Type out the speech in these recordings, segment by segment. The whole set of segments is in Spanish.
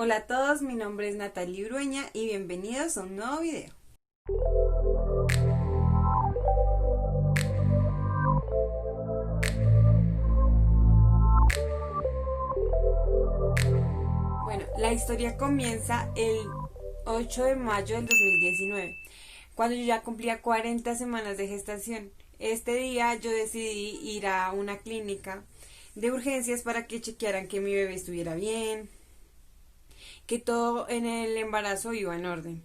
Hola a todos, mi nombre es Natalie Urueña y bienvenidos a un nuevo video. Bueno, la historia comienza el 8 de mayo del 2019, cuando yo ya cumplía 40 semanas de gestación. Este día yo decidí ir a una clínica de urgencias para que chequearan que mi bebé estuviera bien, que todo en el embarazo iba en orden.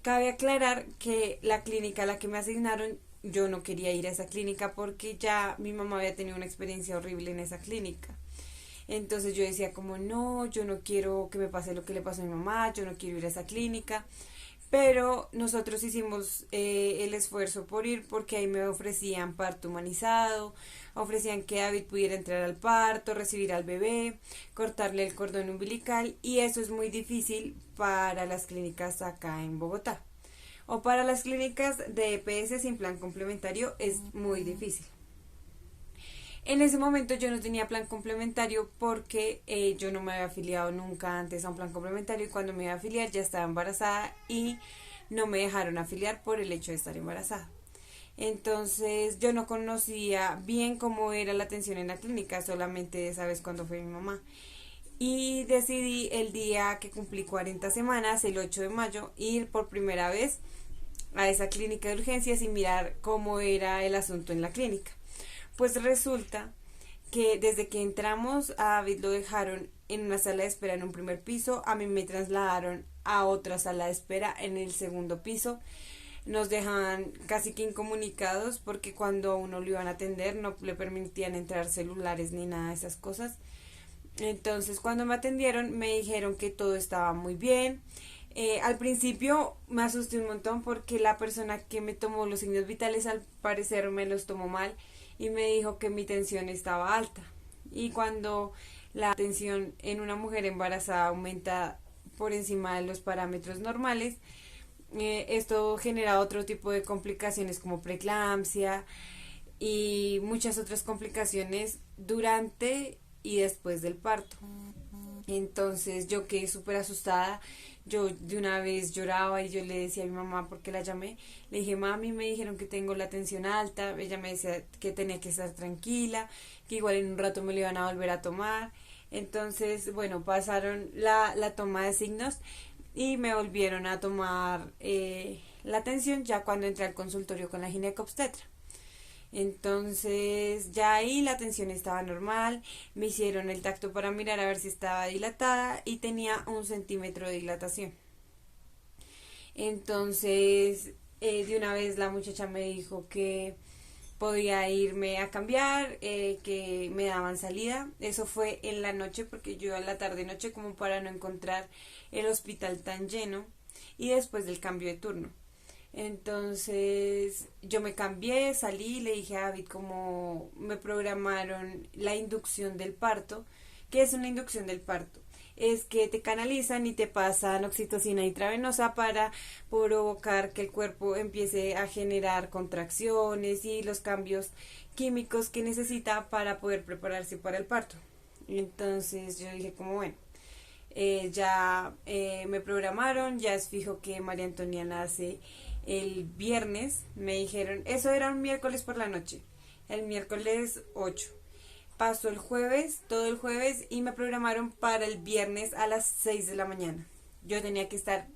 Cabe aclarar que la clínica a la que me asignaron, yo no quería ir a esa clínica porque ya mi mamá había tenido una experiencia horrible en esa clínica. Entonces yo decía como no, yo no quiero que me pase lo que le pasó a mi mamá, yo no quiero ir a esa clínica. Pero nosotros hicimos el esfuerzo por ir porque ahí me ofrecían parto humanizado, ofrecían que David pudiera entrar al parto, recibir al bebé, cortarle el cordón umbilical y eso es muy difícil para las clínicas acá en Bogotá. O para las clínicas de EPS sin plan complementario es muy difícil. En ese momento yo no tenía plan complementario porque yo no me había afiliado nunca antes a un plan complementario y cuando me iba a afiliar ya estaba embarazada y no me dejaron afiliar por el hecho de estar embarazada. Entonces yo no conocía bien cómo era la atención en la clínica, solamente esa vez cuando fue mi mamá. Y decidí el día que cumplí 40 semanas, el 8 de mayo, ir por primera vez a esa clínica de urgencias y mirar cómo era el asunto en la clínica. Pues resulta que desde que entramos a David lo dejaron en una sala de espera en un primer piso, a mí me trasladaron a otra sala de espera en el segundo piso. Nos dejaban casi que incomunicados porque cuando a uno lo iban a atender no le permitían entrar celulares ni nada de esas cosas. Entonces cuando me atendieron me dijeron que todo estaba muy bien. Al principio me asusté un montón porque la persona que me tomó los signos vitales al parecer me los tomó mal y me dijo que mi tensión estaba alta. Y cuando la tensión en una mujer embarazada aumenta por encima de los parámetros normales, esto genera otro tipo de complicaciones como preeclampsia y muchas otras complicaciones durante y después del parto. Entonces yo quedé súper asustada, yo de una vez lloraba y yo le decía a mi mamá porque la llamé, le dije mami me dijeron que tengo la tensión alta, ella me decía que tenía que estar tranquila, que igual en un rato me lo iban a volver a tomar. Entonces bueno, pasaron la toma de signos y me volvieron a tomar la tensión ya cuando entré al consultorio con la ginecobstetra. Entonces ya ahí la tensión estaba normal, me hicieron el tacto para mirar a ver si estaba dilatada y tenía 1 centímetro de dilatación. Entonces de una vez la muchacha me dijo que podía irme a cambiar, que me daban salida. Eso fue en la noche porque yo iba a la tarde noche como para no encontrar el hospital tan lleno y después del cambio de turno. Entonces yo me cambié, salí, le dije a David cómo me programaron la inducción del parto. ¿Qué es una inducción del parto? Es que te canalizan y te pasan oxitocina intravenosa para provocar que el cuerpo empiece a generar contracciones y los cambios químicos que necesita para poder prepararse para el parto. Entonces yo dije como bueno, ya me programaron, ya es fijo que María Antonia nace el viernes, me dijeron, eso era un miércoles por la noche, el miércoles 8. Pasó el jueves, todo el jueves, y me programaron para el viernes a las 6 de la mañana. Yo tenía que estar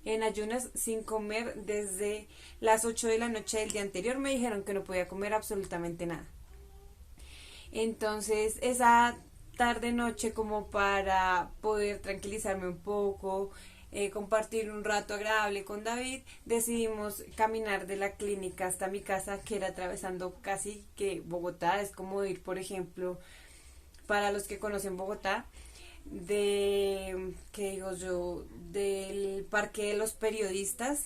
en ayunas sin comer desde las 8 de la noche del día anterior. Me dijeron que no podía comer absolutamente nada. Entonces, esa tarde noche como para poder tranquilizarme un poco, compartir un rato agradable con David, decidimos caminar de la clínica hasta mi casa, que era atravesando casi que Bogotá. Es como ir, por ejemplo, para los que conocen Bogotá, de, ¿qué digo yo?, del Parque de los Periodistas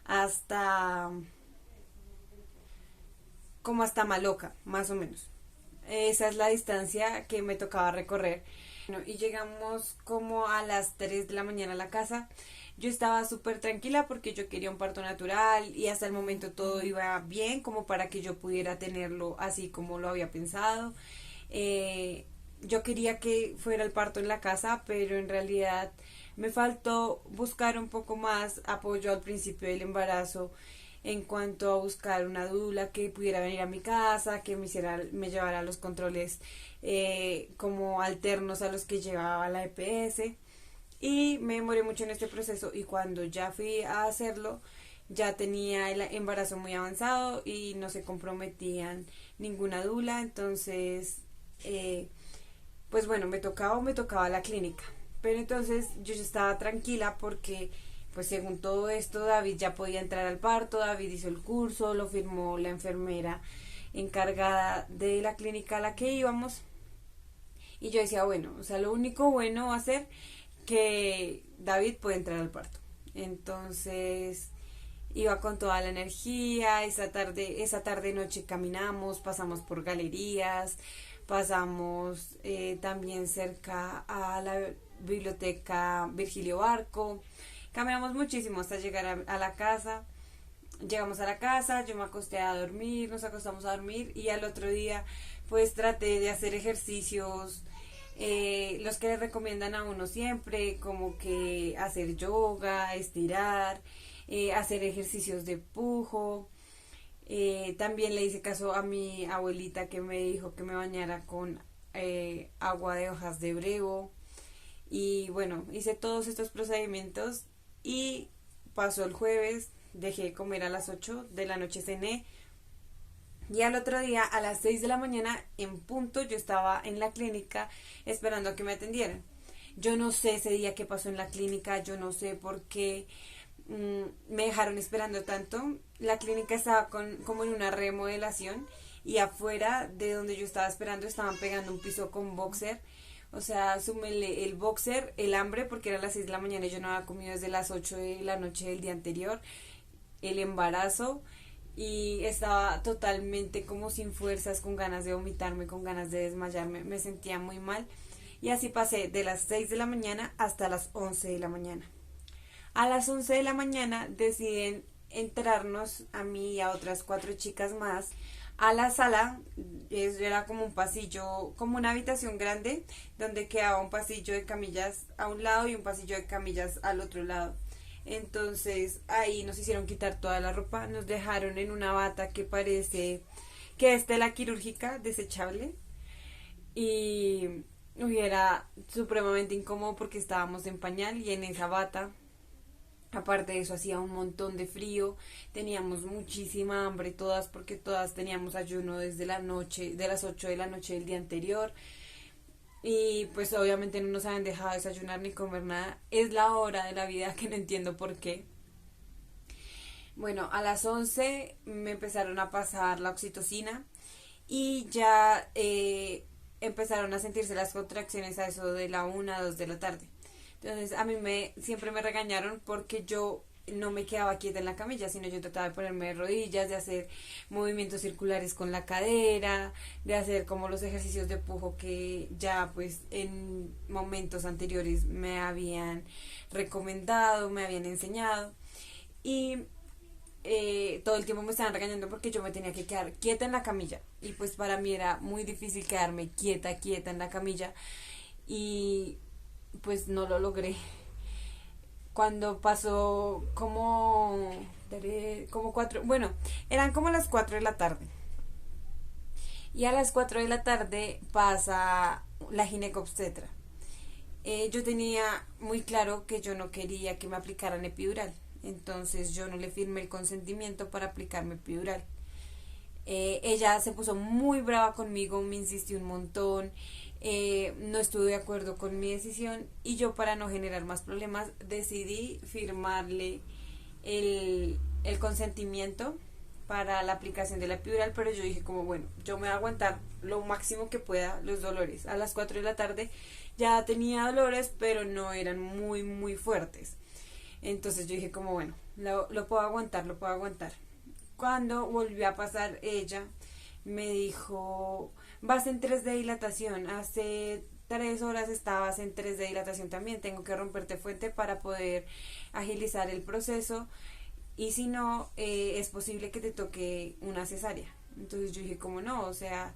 hasta, como hasta Maloca, más o menos. Esa es la distancia que me tocaba recorrer. Bueno, y llegamos como a las 3 de la mañana a la casa. Yo estaba súper tranquila porque yo quería un parto natural y hasta el momento todo iba bien como para que yo pudiera tenerlo así como lo había pensado. yo quería que fuera el parto en la casa, pero en realidad me faltó buscar un poco más apoyo al principio del embarazo en cuanto a buscar una dula que pudiera venir a mi casa, que me llevara los controles como alternos a los que llevaba la EPS. Y me demoré mucho en este proceso y cuando ya fui a hacerlo ya tenía el embarazo muy avanzado y no se comprometían ninguna dula, entonces pues bueno, me tocaba la clínica. Pero entonces yo ya estaba tranquila porque pues según todo esto David ya podía entrar al parto, David hizo el curso, lo firmó la enfermera encargada de la clínica a la que íbamos. Y yo decía, bueno, o sea, lo único bueno va a ser que David puede entrar al parto. Entonces iba con toda la energía, esa tarde noche caminamos, pasamos por galerías, pasamos también cerca a la biblioteca Virgilio Barco, caminamos muchísimo hasta llegar a la casa. Llegamos a la casa, yo me acosté a dormir, nos acostamos a dormir y al otro día pues traté de hacer ejercicios, los que le recomiendan a uno siempre, como que hacer yoga, estirar, hacer ejercicios de pujo. También le hice caso a mi abuelita que me dijo que me bañara con agua de hojas de brevo. Y bueno, hice todos estos procedimientos y pasó el jueves, dejé de comer a las 8 de la noche, cené. Y al otro día, a las 6 de la mañana, en punto, yo estaba en la clínica esperando a que me atendieran. Yo no sé ese día qué pasó en la clínica, yo no sé por qué me dejaron esperando tanto. La clínica estaba como en una remodelación y afuera de donde yo estaba esperando estaban pegando un piso con boxer. O sea, súmenle el boxer, el hambre, porque era las 6 de la mañana y yo no había comido desde las 8 de la noche del día anterior, el embarazo, y estaba totalmente como sin fuerzas, con ganas de vomitarme, con ganas de desmayarme, me sentía muy mal. Y así pasé de las 6 de la mañana hasta las 11 de la mañana. A las 11 de la mañana deciden entrarnos a mí y a otras 4 chicas más a la sala. Era como un pasillo, como una habitación grande, donde quedaba un pasillo de camillas a un lado y un pasillo de camillas al otro lado. Entonces ahí nos hicieron quitar toda la ropa, nos dejaron en una bata que parece que es tela quirúrgica desechable y era supremamente incómodo porque estábamos en pañal y en esa bata. Aparte de eso hacía un montón de frío, teníamos muchísima hambre todas porque todas teníamos ayuno desde la noche, de las 8 de la noche del día anterior. Y pues obviamente no nos habían dejado desayunar ni comer nada. Es la hora de la vida que no entiendo por qué. Bueno, a las 11 me empezaron a pasar la oxitocina y ya empezaron a sentirse las contracciones a eso de la 1, 2 de la tarde. Entonces a mí siempre me regañaron porque yo no me quedaba quieta en la camilla, sino yo trataba de ponerme de rodillas, de hacer movimientos circulares con la cadera, de hacer como los ejercicios de pujo que ya pues en momentos anteriores me habían recomendado, me habían enseñado. Y todo el tiempo me estaban regañando porque yo me tenía que quedar quieta en la camilla. Y pues para mí era muy difícil quedarme quieta en la camilla. Y pues no lo logré. Cuando pasó como 4, bueno, eran como las 4 de la tarde. Y a las 4 de la tarde pasa la ginecobstetra. Yo tenía muy claro que yo no quería que me aplicaran epidural. Entonces yo no le firmé el consentimiento para aplicarme epidural. Ella se puso muy brava conmigo, me insistió un montón, no estuve de acuerdo con mi decisión y yo, para no generar más problemas, decidí firmarle el consentimiento para la aplicación de la epidural, pero yo dije como bueno, yo me voy a aguantar lo máximo que pueda los dolores. A las 4 de la tarde ya tenía dolores, pero no eran muy fuertes. Entonces yo dije como bueno, lo puedo aguantar, lo puedo aguantar. Cuando volvió a pasar ella, me dijo, vas en 3 de dilatación, hace 3 horas estabas en 3 de dilatación también, tengo que romperte fuente para poder agilizar el proceso y si no, es posible que te toque una cesárea. Entonces yo dije, ¿cómo no? O sea,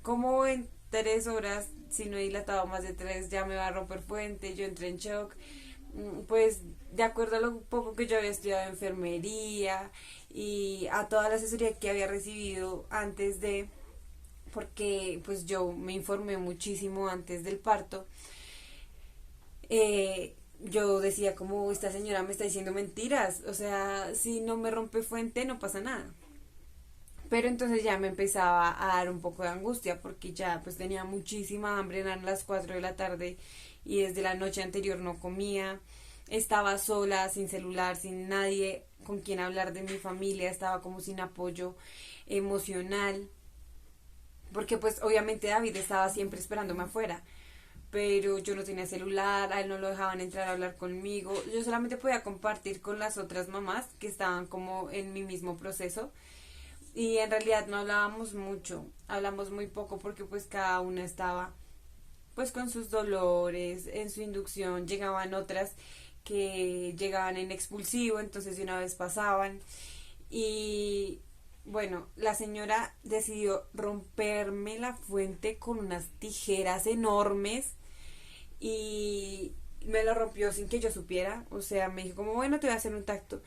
¿cómo en 3 horas, si no he dilatado más de 3 ya me va a romper fuente, yo entré en shock. Pues de acuerdo a lo poco que yo había estudiado enfermería y a toda la asesoría que había recibido antes de, porque pues yo me informé muchísimo antes del parto, yo decía como esta señora me está diciendo mentiras, o sea, si no me rompe fuente no pasa nada. Pero entonces ya me empezaba a dar un poco de angustia porque ya pues tenía muchísima hambre, eran las 4 de la tarde y desde la noche anterior no comía, estaba sola, sin celular, sin nadie con quien hablar de mi familia, estaba como sin apoyo emocional, porque pues obviamente David estaba siempre esperándome afuera, pero yo no tenía celular, a él no lo dejaban entrar a hablar conmigo, yo solamente podía compartir con las otras mamás que estaban como en mi mismo proceso y en realidad no hablábamos mucho, hablamos muy poco porque pues cada una estaba pues con sus dolores, en su inducción, llegaban otras que llegaban en expulsivo, entonces de una vez pasaban y bueno, la señora decidió romperme la fuente con unas tijeras enormes y me lo rompió sin que yo supiera, o sea, me dijo como bueno, te voy a hacer un tacto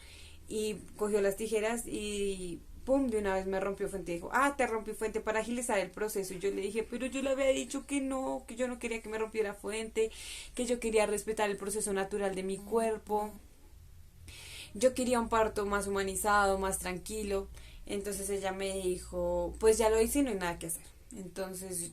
y cogió las tijeras y pum, de una vez me rompió fuente y dijo, te rompí fuente para agilizar el proceso y yo le dije, pero yo le había dicho que no, que yo no quería que me rompiera fuente, que yo quería respetar el proceso natural de mi cuerpo, yo quería un parto más humanizado, más tranquilo. Entonces ella me dijo, pues ya lo hice y no hay nada que hacer. Entonces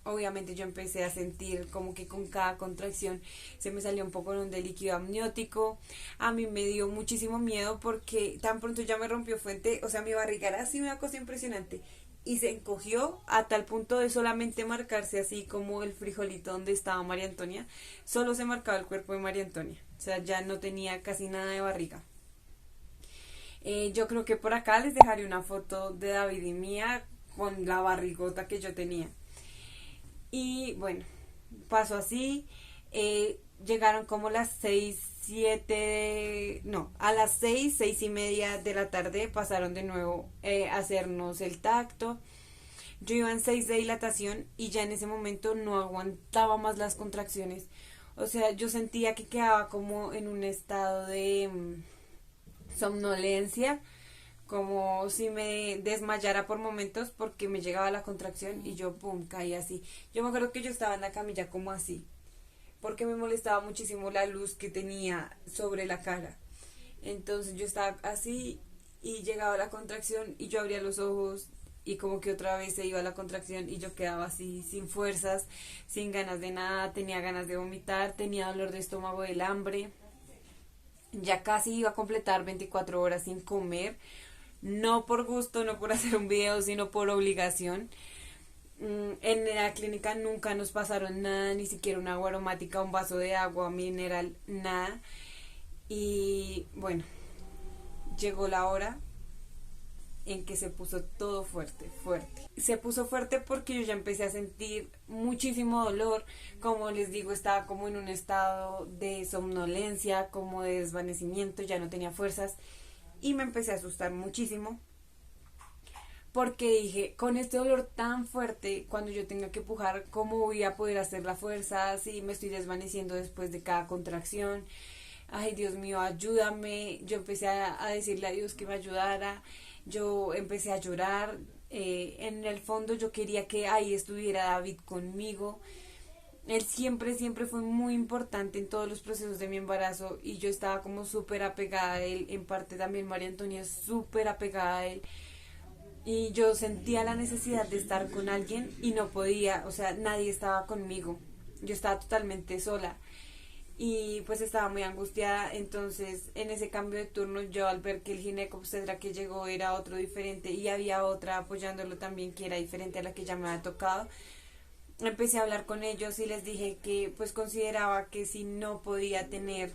obviamente yo empecé a sentir como que con cada contracción se me salía un poco de líquido amniótico. A mí me dio muchísimo miedo porque tan pronto ya me rompió fuente, o sea, mi barriga era así una cosa impresionante y se encogió a tal punto de solamente marcarse así como el frijolito donde estaba María Antonia, solo se marcaba el cuerpo de María Antonia, o sea, ya no tenía casi nada de barriga. Yo creo que por acá les dejaré una foto de David y mía con la barrigota que yo tenía. Y bueno, pasó así. Llegaron como las 6, 7, no, a las 6, 6:30 de la tarde pasaron de nuevo a hacernos el tacto. Yo iba en 6 de dilatación y ya en ese momento no aguantaba más las contracciones. O sea, yo sentía que quedaba como en un estado de somnolencia, como si me desmayara por momentos porque me llegaba la contracción y yo pum, caía así. Yo me acuerdo que yo estaba en la camilla como así, porque me molestaba muchísimo la luz que tenía sobre la cara. Entonces yo estaba así y llegaba la contracción y yo abría los ojos y como que otra vez se iba la contracción y yo quedaba así sin fuerzas, sin ganas de nada, tenía ganas de vomitar, tenía dolor de estómago del hambre. Ya casi iba a completar 24 horas sin comer, no por gusto, no por hacer un video, sino por obligación. En la clínica nunca nos pasaron nada, ni siquiera una agua aromática, un vaso de agua mineral, nada. Y bueno, llegó la hora en que se puso todo fuerte, fuerte. Se puso fuerte porque yo ya empecé a sentir muchísimo dolor, como les digo, estaba como en un estado de somnolencia, como de desvanecimiento, ya no tenía fuerzas y me empecé a asustar muchísimo porque dije, con este dolor tan fuerte, cuando yo tenga que pujar, ¿cómo voy a poder hacer la fuerza si me estoy desvaneciendo después de cada contracción? Ay, Dios mío, ayúdame. Yo empecé a decirle a Dios que me ayudara. Yo empecé a llorar. En el fondo yo quería que ahí estuviera David conmigo. Él siempre, siempre fue muy importante en todos los procesos de mi embarazo y yo estaba como súper apegada a él. En parte también María Antonia es súper apegada a él. Y yo sentía la necesidad de estar con alguien y no podía, o sea, nadie estaba conmigo. Yo estaba totalmente sola y pues estaba muy angustiada. Entonces en ese cambio de turno yo al ver que el ginecobstetra que llegó era otro diferente y había otra apoyándolo también que era diferente a la que ya me había tocado, empecé a hablar con ellos y les dije que pues consideraba que si no podía tener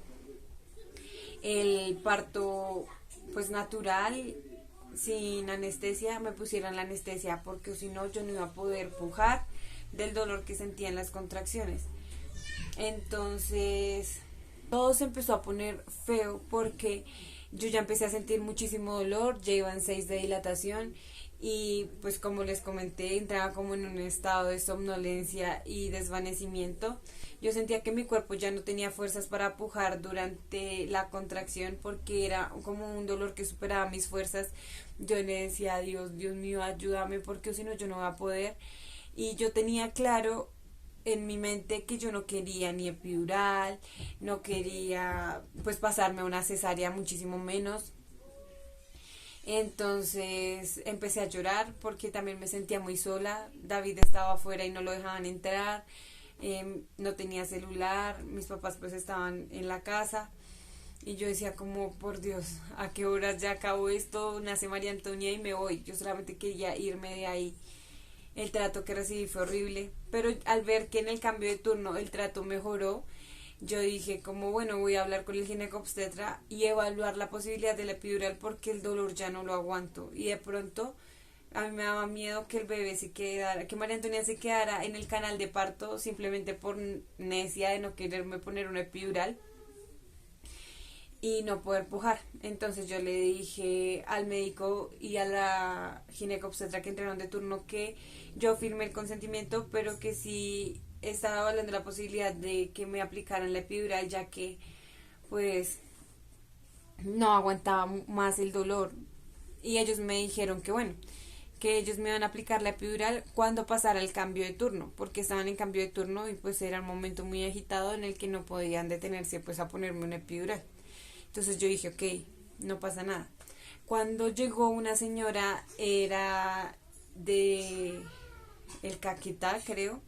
el parto pues natural sin anestesia, me pusieran la anestesia porque si no yo no iba a poder pujar del dolor que sentía en las contracciones. Entonces todo se empezó a poner feo porque yo ya empecé a sentir muchísimo dolor, ya iban 6 de dilatación y pues como les comenté, entraba como en un estado de somnolencia y desvanecimiento. Yo sentía que mi cuerpo ya no tenía fuerzas para pujar durante la contracción porque era como un dolor que superaba mis fuerzas. Yo le decía a Dios, Dios mío, ayúdame porque si no yo no voy a poder. Y yo tenía claro en mi mente que yo no quería ni epidural, no quería pues pasarme una cesárea, muchísimo menos. Entonces empecé a llorar porque también me sentía muy sola. David estaba afuera y no lo dejaban entrar. No tenía celular. Mis papás pues estaban en la casa. Y yo decía como, por Dios, ¿a qué horas ya acabó esto? Nace María Antonia y me voy. Yo solamente quería irme de ahí. El trato que recibí fue horrible. Pero al ver que en el cambio de turno el trato mejoró, yo dije como bueno, voy a hablar con el ginecobstetra y evaluar la posibilidad de la epidural porque el dolor ya no lo aguanto. Y de pronto a mí me daba miedo que el bebé se quedara, que María Antonia se quedara en el canal de parto simplemente por necia de no quererme poner una epidural y no poder pujar. Entonces yo le dije al médico y a la ginecobstetra que entraron de turno que yo firmé el consentimiento, pero que sí estaba evaluando la posibilidad de que me aplicaran la epidural, ya que pues no aguantaba más el dolor. Y ellos me dijeron que bueno, que ellos me iban a aplicar la epidural cuando pasara el cambio de turno, porque estaban en cambio de turno y pues era un momento muy agitado en el que no podían detenerse pues a ponerme una epidural. Entonces yo dije, ok, no pasa nada. Cuando llegó una señora, era de el Caquetá, creo.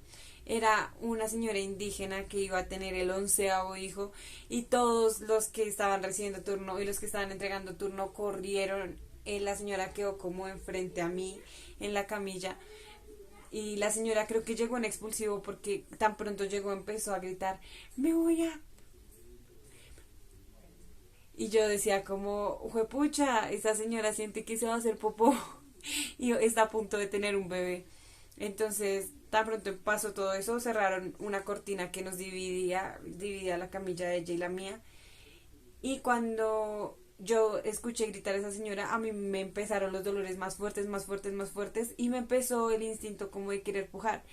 Era una señora indígena que iba a tener el 11º hijo y todos los que estaban recibiendo turno y los que estaban entregando turno corrieron. La señora quedó como enfrente a mí en la camilla y la señora creo que llegó en expulsivo porque tan pronto llegó empezó a gritar, me voy a... Y yo decía como, juepucha, esta señora siente que se va a hacer popó y está a punto de tener un bebé. Entonces, tan pronto pasó todo eso, cerraron una cortina que nos dividía la camilla de ella y la mía. Y cuando yo escuché gritar a esa señora, a mí me empezaron los dolores más fuertes, más fuertes, más fuertes, y me empezó el instinto como de querer pujar.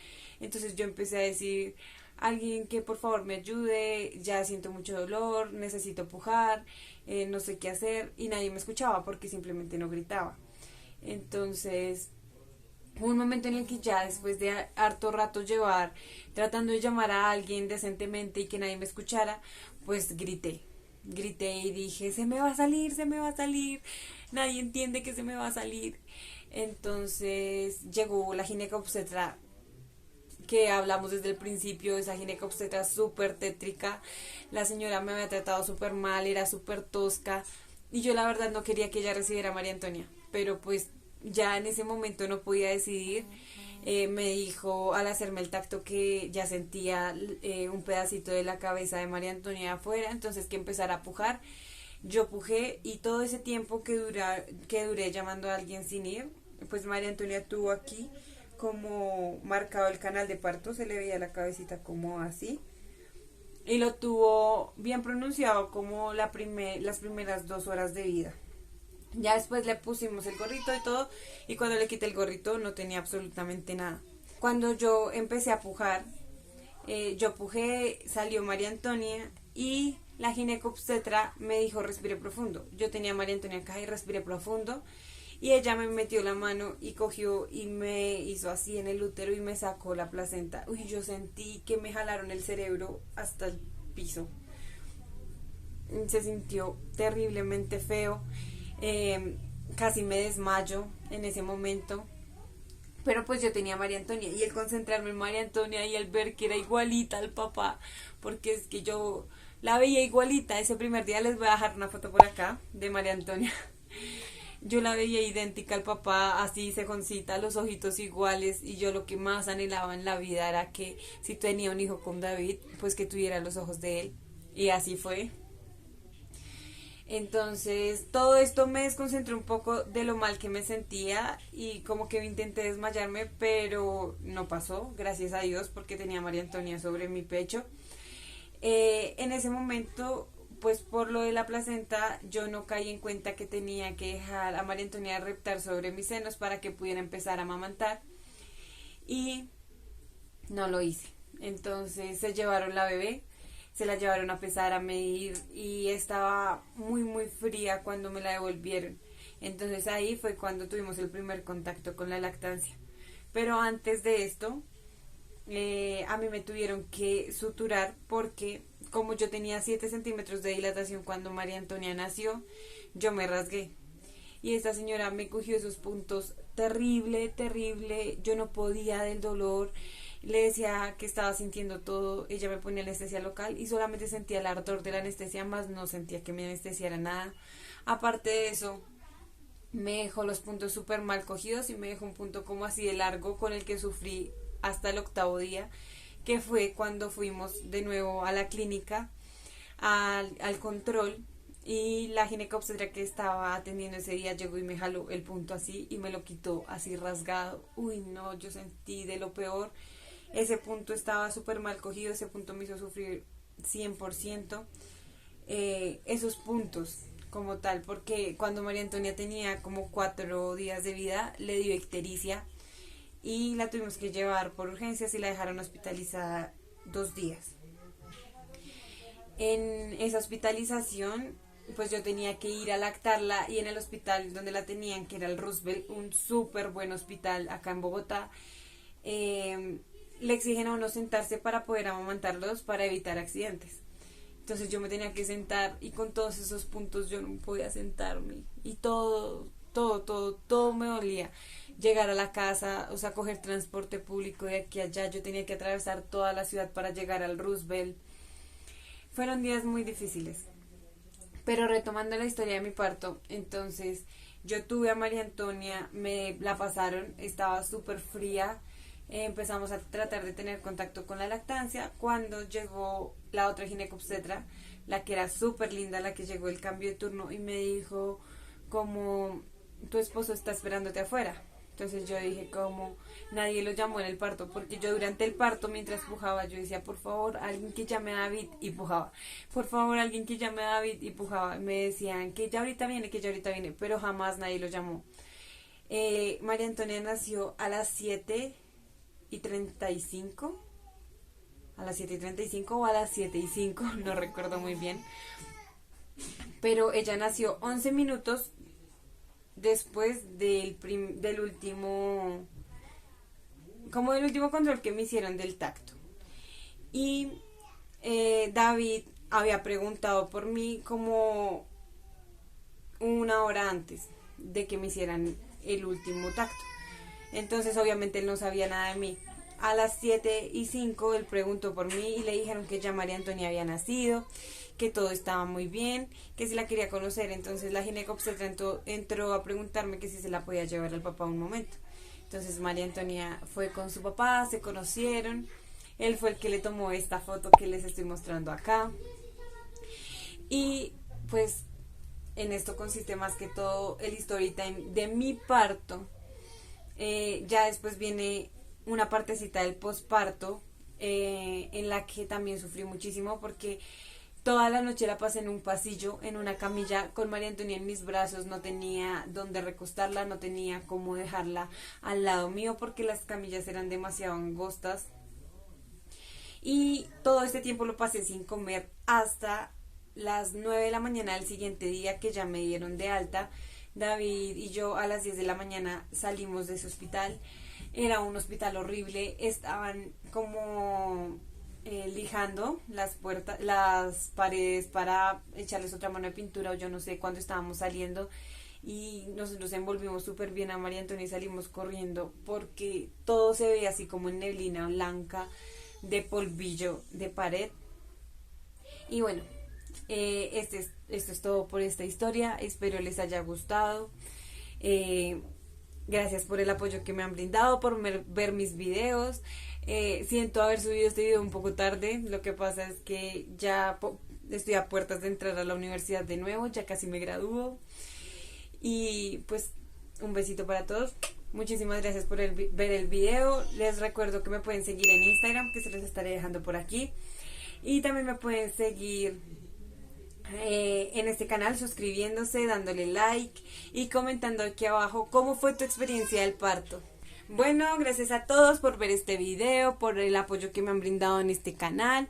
Entonces yo empecé a decir, alguien que por favor me ayude, ya siento mucho dolor, necesito pujar, no sé qué hacer, y nadie me escuchaba porque simplemente no gritaba. Entonces hubo un momento en el que ya después de harto rato llevar tratando de llamar a alguien decentemente y que nadie me escuchara, pues grité y dije, se me va a salir, se me va a salir, nadie entiende que se me va a salir. Entonces llegó la ginecobstetra que hablamos desde el principio, esa ginecobstetra súper tétrica. La señora me había tratado súper mal, era súper tosca y yo la verdad no quería que ella recibiera a María Antonia, pero pues ya en ese momento no podía decidir. Me dijo al hacerme el tacto que ya sentía un pedacito de la cabeza de María Antonia afuera, entonces que empezara a pujar. Yo pujé y todo ese tiempo que duré llamando a alguien sin ir, pues María Antonia tuvo aquí como marcado el canal de parto, se le veía la cabecita como así y lo tuvo bien pronunciado como las primeras 2 horas de vida. Ya después le pusimos el gorrito y todo, y cuando le quité el gorrito no tenía absolutamente nada. Cuando yo empecé a pujar, yo pujé, salió María Antonia y la ginecobstetra me dijo respire profundo. Yo tenía a María Antonia acá y respiré profundo y ella me metió la mano y cogió y me hizo así en el útero y me sacó la placenta. Uy, yo sentí que me jalaron el cerebro hasta el piso. Se sintió terriblemente feo. Casi me desmayo en ese momento, pero pues yo tenía a María Antonia y el concentrarme en María Antonia y el ver que era igualita al papá, porque es que yo la veía igualita. Ese primer día les voy a dejar una foto por acá de María Antonia. Yo la veía idéntica al papá, así cejoncita, los ojitos iguales, y yo lo que más anhelaba en la vida era que si tenía un hijo con David, pues que tuviera los ojos de él, y así fue. Entonces todo esto me desconcentró un poco de lo mal que me sentía y como que intenté desmayarme, pero no pasó, gracias a Dios, porque tenía a María Antonia sobre mi pecho. En ese momento pues por lo de la placenta yo no caí en cuenta que tenía que dejar a María Antonia reptar sobre mis senos para que pudiera empezar a amamantar y no lo hice. Entonces se llevaron la bebé, se la llevaron a pesar, a medir y estaba muy muy fría cuando me la devolvieron. Entonces ahí fue cuando tuvimos el primer contacto con la lactancia. Pero antes de esto, a mí me tuvieron que suturar porque como yo tenía 7 centímetros de dilatación cuando María Antonia nació, yo me rasgué. Y esta señora me cogió esos puntos terrible, terrible. Yo no podía del dolor. Le decía que estaba sintiendo todo. Ella me ponía anestesia local y solamente sentía el ardor de la anestesia, más no sentía que me anestesiara nada. Aparte de eso, me dejó los puntos súper mal cogidos y me dejó un punto como así de largo con el que sufrí hasta el 8º día, que fue cuando fuimos de nuevo a la clínica al control y la ginecobstetra que estaba atendiendo ese día llegó y me jaló el punto así y me lo quitó así rasgado. Uy, no, yo sentí de lo peor. Ese punto estaba súper mal cogido, ese punto me hizo sufrir 100%. Esos puntos como tal, porque cuando María Antonia tenía como 4 días de vida le dio ictericia y la tuvimos que llevar por urgencias y la dejaron hospitalizada 2 días. En esa hospitalización pues yo tenía que ir a lactarla y en el hospital donde la tenían, que era el Roosevelt, un súper buen hospital acá en Bogotá, le exigen a uno sentarse para poder amamantarlos para evitar accidentes. Entonces yo me tenía que sentar y con todos esos puntos yo no podía sentarme y todo me dolía. Llegar a la casa, o sea, coger transporte público de aquí a allá, yo tenía que atravesar toda la ciudad para llegar al Roosevelt. Fueron días muy difíciles. Pero retomando la historia de mi parto, entonces yo tuve a María Antonia, me la pasaron, estaba súper fría. Empezamos a tratar de tener contacto con la lactancia cuando llegó la otra ginecobstetra, la que era súper linda, la que llegó el cambio de turno y me dijo como tu esposo está esperándote afuera. Entonces yo dije como nadie lo llamó en el parto, porque yo durante el parto mientras pujaba yo decía por favor alguien que llame a David y pujaba, por favor alguien que llame a David y pujaba, me decían que ya ahorita viene, pero jamás nadie lo llamó. María Antonia nació a las 7:35, a las 7:35 o a las 7:05, no recuerdo muy bien, pero ella nació 11 minutos después del último control que me hicieron del tacto. Y David había preguntado por mí como 1 hora antes de que me hicieran el último tacto. Entonces obviamente él no sabía nada de mí. A las 7:05 él preguntó por mí y le dijeron que ya María Antonia había nacido, que todo estaba muy bien, que si la quería conocer. Entonces la ginecobstetra entró a preguntarme que si se la podía llevar al papá un momento. Entonces María Antonia fue con su papá, se conocieron, él fue el que le tomó esta foto que les estoy mostrando acá. Y pues en esto consiste más que todo el story time de mi parto. Ya después viene una partecita del posparto, en la que también sufrí muchísimo porque toda la noche la pasé en un pasillo, en una camilla, con María Antonia en mis brazos. No tenía dónde recostarla, no tenía cómo dejarla al lado mío porque las camillas eran demasiado angostas. Y todo este tiempo lo pasé sin comer hasta las 9 de la mañana del siguiente día, que ya me dieron de alta. David y yo a las 10 de la mañana salimos de ese hospital. Era un hospital horrible, estaban como lijando las paredes para echarles otra mano de pintura o yo no sé, cuando estábamos saliendo, y nosotros envolvimos súper bien a María Antonia y salimos corriendo porque todo se veía así como en neblina blanca de polvillo de pared. Y bueno, esto es todo por esta historia, espero les haya gustado. Gracias por el apoyo que me han brindado, por ver mis videos. Siento haber subido este video un poco tarde, lo que pasa es que ya estoy a puertas de entrar a la universidad de nuevo, ya casi me gradúo. Y pues un besito para todos. Muchísimas gracias por ver el video. Les recuerdo que me pueden seguir en Instagram, que se los estaré dejando por aquí. Y también me pueden seguir en este canal, suscribiéndose, dándole like y comentando aquí abajo cómo fue tu experiencia del parto. Bueno, gracias a todos por ver este video, por el apoyo que me han brindado en este canal.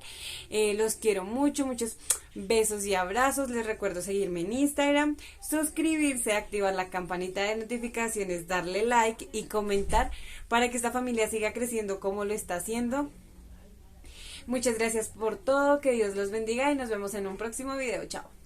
Los quiero mucho, muchos besos y abrazos. Les recuerdo seguirme en Instagram, suscribirse, activar la campanita de notificaciones, darle like y comentar para que esta familia siga creciendo como lo está haciendo. Muchas gracias por todo, que Dios los bendiga y nos vemos en un próximo video. Chao.